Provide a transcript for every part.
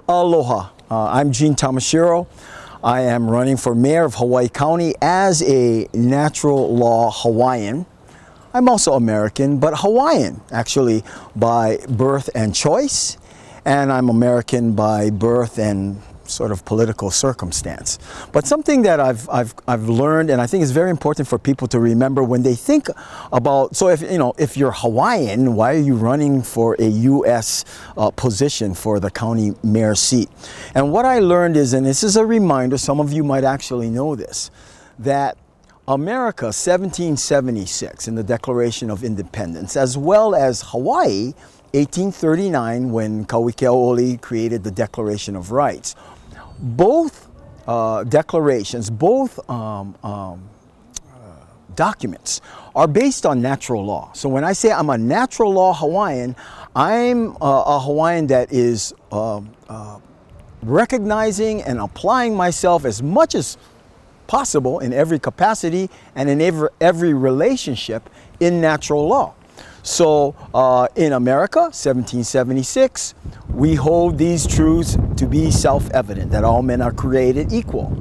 Aloha, I'm Gene Tamashiro. I am running for mayor of Hawaii County as a natural law Hawaiian. I'm also American, but Hawaiian actually by birth and choice, and I'm American by birth and sort of political circumstance. But something that I've learned, and I think is very important for people to remember when they think about, so if you're Hawaiian, why are you running for a U.S. Position for the county mayor seat? And what I learned is, and this is a reminder, some of you might actually know this, that America 1776 in the Declaration of Independence, as well as Hawaii 1839 when Kauikeaoli created the Declaration of Rights, both declarations, both documents are based on natural law. So when I say I'm a natural law Hawaiian, I'm a Hawaiian that is recognizing and applying myself as much as possible in every capacity and in every relationship in natural law. So in America, 1776, we hold these truths to be self-evident, that all men are created equal.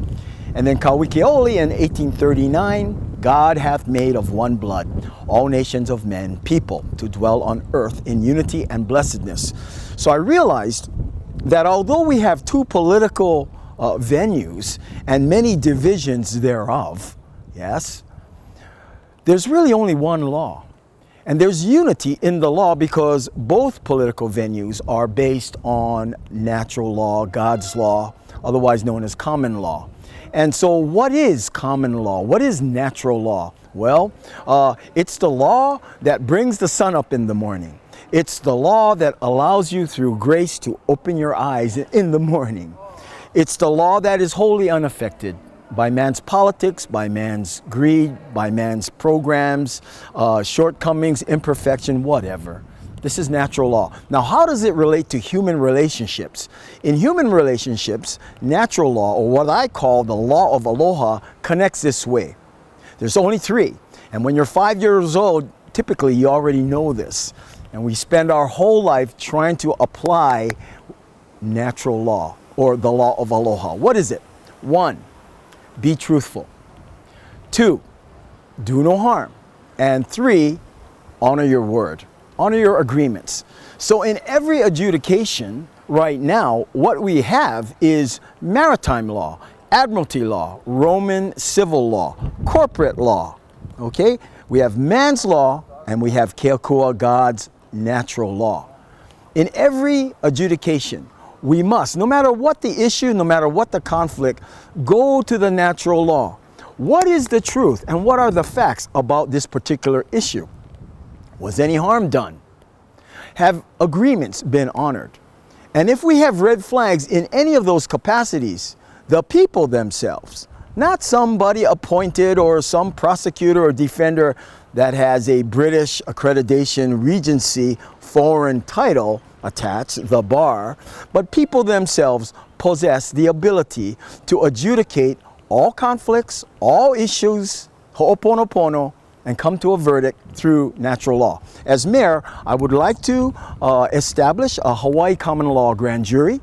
And then Kauikeaoli in 1839, God hath made of one blood all nations of men, people, to dwell on earth in unity and blessedness. So I realized that although we have two political venues and many divisions thereof, yes, there's really only one law. And there's unity in the law because both political venues are based on natural law, God's law, otherwise known as common law. And so what is common law? What is natural law? Well, it's the law that brings the sun up in the morning. It's the law that allows you through grace to open your eyes in the morning. It's the law that is wholly unaffected by man's politics, by man's greed, by man's programs, shortcomings, imperfection, whatever. This is natural law. Now, how does it relate to human relationships? In human relationships, natural law, or what I call the law of aloha, connects this way. There's only three. And when you're 5 years old, typically you already know this. And we spend our whole life trying to apply natural law, or the law of aloha. What is it? 1, be truthful. 2, do no harm. And 3, honor your word. Honor your agreements. So in every adjudication right now, what we have is maritime law, admiralty law, Roman civil law, corporate law. Okay? We have man's law and we have Keakua, God's natural law. In every adjudication, we must, no matter what the issue, no matter what the conflict, go to the natural law. What is the truth and what are the facts about this particular issue? Was any harm done? Have agreements been honored? And if we have red flags in any of those capacities, the people themselves, not somebody appointed or some prosecutor or defender that has a British accreditation, regency, foreign title attached, the bar, but people themselves possess the ability to adjudicate all conflicts, all issues, ho'oponopono, and come to a verdict through natural law. As mayor, I would like to establish a Hawaii common law grand jury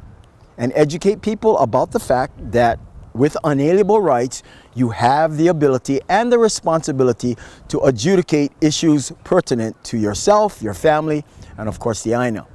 and educate people about the fact that with unalienable rights, you have the ability and the responsibility to adjudicate issues pertinent to yourself, your family, and of course the Aina.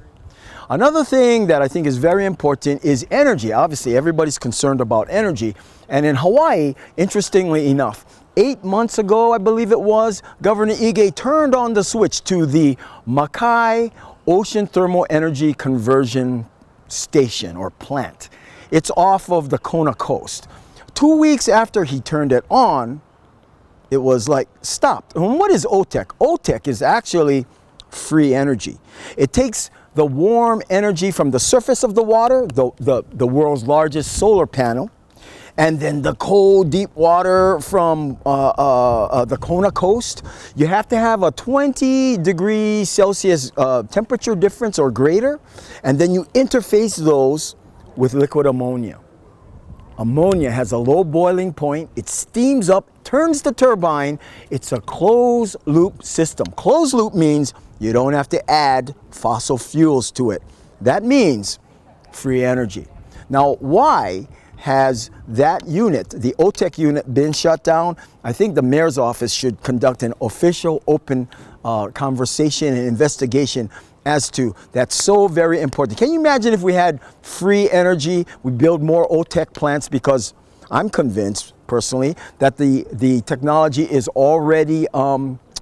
Another thing that I think is very important is energy. Obviously, everybody's concerned about energy. And in Hawaii, interestingly enough, 8 months ago, I believe it was, Governor Ige turned on the switch to the Makai Ocean Thermal Energy Conversion Station or plant. It's off of the Kona coast. 2 weeks after he turned it on, it was like stopped. And what is OTEC? OTEC is actually free energy. It takes the warm energy from the surface of the water, the world's largest solar panel, and then the cold, deep water from the Kona coast. You have to have a 20 degrees Celsius temperature difference or greater, and then you interface those with liquid ammonia. Ammonia has a low boiling point, it steams up, turns the turbine. It's a closed loop system. Closed loop means you don't have to add fossil fuels to it. That means free energy. Now, why has that unit, the OTEC unit, been shut down? I think the mayor's office should conduct an official open conversation and investigation as to that's so very important. Can you imagine if we had free energy, we build more OTEC plants? Because I'm convinced personally that the technology is already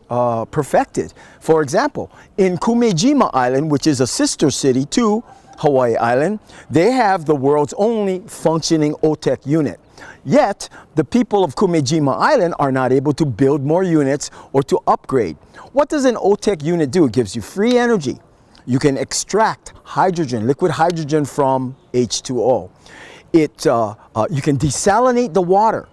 perfected. For example, in Kumejima Island, which is a sister city to Hawaii Island, they have the world's only functioning OTEC unit. Yet, the people of Kumejima Island are not able to build more units or to upgrade. What does an OTEC unit do? It gives you free energy. You can extract hydrogen, liquid hydrogen from H2O. You can desalinate the water.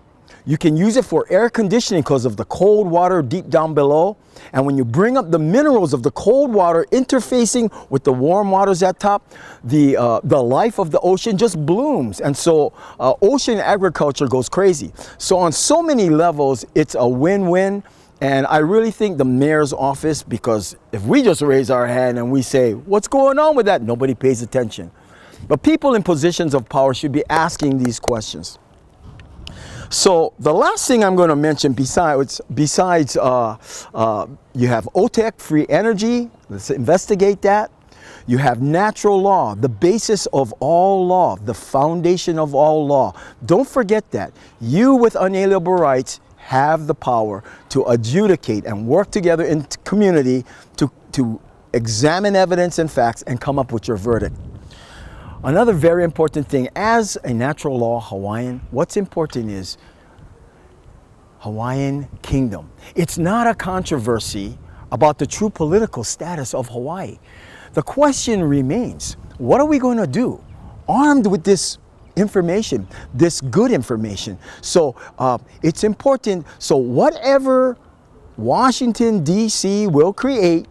You can use it for air conditioning because of the cold water deep down below. And when you bring up the minerals of the cold water interfacing with the warm waters at top, the life of the ocean just blooms. And so ocean agriculture goes crazy. So on so many levels, it's a win-win. And I really think the mayor's office, because if we just raise our hand and we say, what's going on with that? Nobody pays attention. But people in positions of power should be asking these questions. So the last thing I'm going to mention besides you have OTEC, free energy, let's investigate that. You have natural law, the basis of all law, the foundation of all law. Don't forget that. You with unalienable rights have the power to adjudicate and work together in community to examine evidence and facts and come up with your verdict. Another very important thing, as a natural law Hawaiian, what's important is Hawaiian kingdom. It's not a controversy about the true political status of Hawaii. The question remains, what are we going to do armed with this information, this good information? So it's important. So whatever Washington, D.C. will create,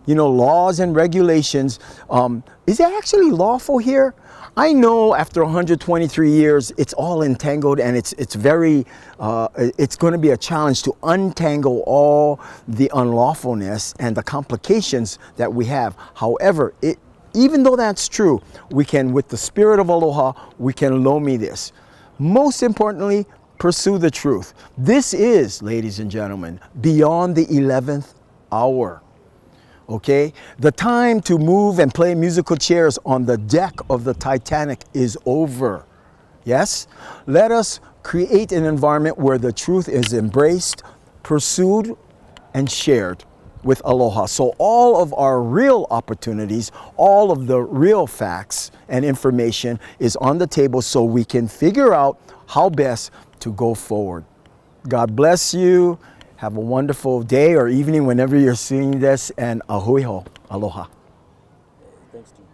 laws and regulations, is it actually lawful here? I know after 123 years, it's all entangled, and it's going to be a challenge to untangle all the unlawfulness and the complications that we have. However, even though that's true, we can, with the spirit of aloha, we can lomi this. Most importantly, pursue the truth. This is, ladies and gentlemen, beyond the 11th hour. Okay? The time to move and play musical chairs on the deck of the Titanic is over. Yes? Let us create an environment where the truth is embraced, pursued, and shared with aloha. So all of our real opportunities, all of the real facts and information is on the table so we can figure out how best to go forward. God bless you. Have a wonderful day or evening whenever you're seeing this, and ahui ho, aloha. Thanks to you.